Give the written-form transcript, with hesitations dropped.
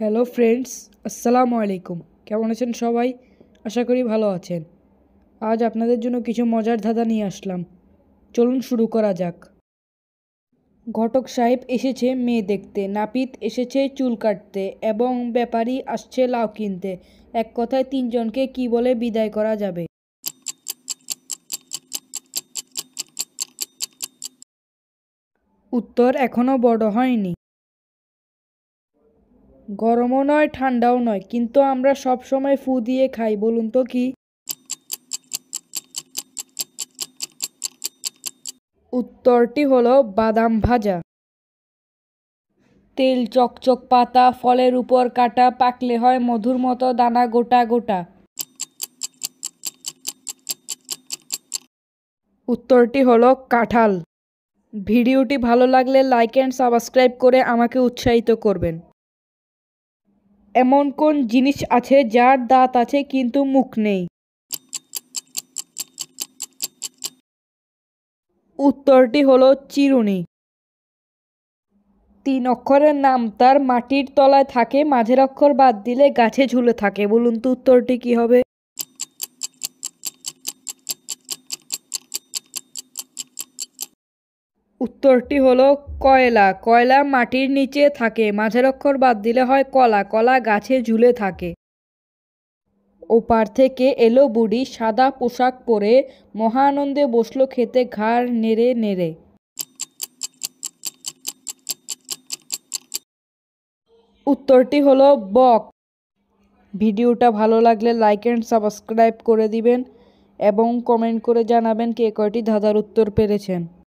Hello friends, আসসালামু আলাইকুম। কেমন আছেন সবাই? আশা করি ভালো আছেন। আজ আপনাদের জন্য কিছু মজার ধাঁধা নিয়ে আসলাম। চলুন শুরু করা যাক। ঘটক সাহেব এসেছে মেয়ে দেখতে, নাপিত এসেছে চুল কাটতে এবং ব্যাপারী আসছে লাউ কিনতে। এক কথায় তিনজনকে কি বলে বিদায় করা যাবে? উত্তর এখনো বড় হয়নি। গরমও নয়, ঠান্ডাও নয়, কিন্তু আমরা সব সময় ফু দিয়ে খাই, বলুন তো কি? উত্তরটি হলো বাদাম ভাজা। তেল চকচক পাতা, ফলের উপর কাটা, পাকলে হয় মধুর মতো দানা গোটা গোটা। উত্তরটি হলো কাঁঠাল। ভিডিওটি ভালো লাগলে লাইক অ্যান্ড সাবস্ক্রাইব করে আমাকে উৎসাহিত করবেন। এমন কোন জিনিস আছে যার দাঁত আছে কিন্তু মুখ নেই? উত্তরটি হলো চিরুনি। তিন অক্ষরের নাম তার, মাটির তলায় থাকে, মাঝের অক্ষর বাদ দিলে গাছে ঝুলে থাকে, বলুন তো উত্তরটি কি হবে? উত্তরটি হলো কয়লা। কয়লা মাটির নিচে থাকে, মাঝের অক্ষর বাদ দিলে হয় কলা, কলা গাছে ঝুলে থাকে। ওপার থেকে এলো বুড়ি সাদা পোশাক পরে, মহা আনন্দে বসলো খেতে ঘাড় নেড়ে নেড়ে। উত্তরটি হলো বক। ভিডিওটা ভালো লাগলে লাইক অ্যান্ড সাবস্ক্রাইব করে দিবেন এবং কমেন্ট করে জানাবেন কে কয়টি ধাঁধার উত্তর পেরেছেন।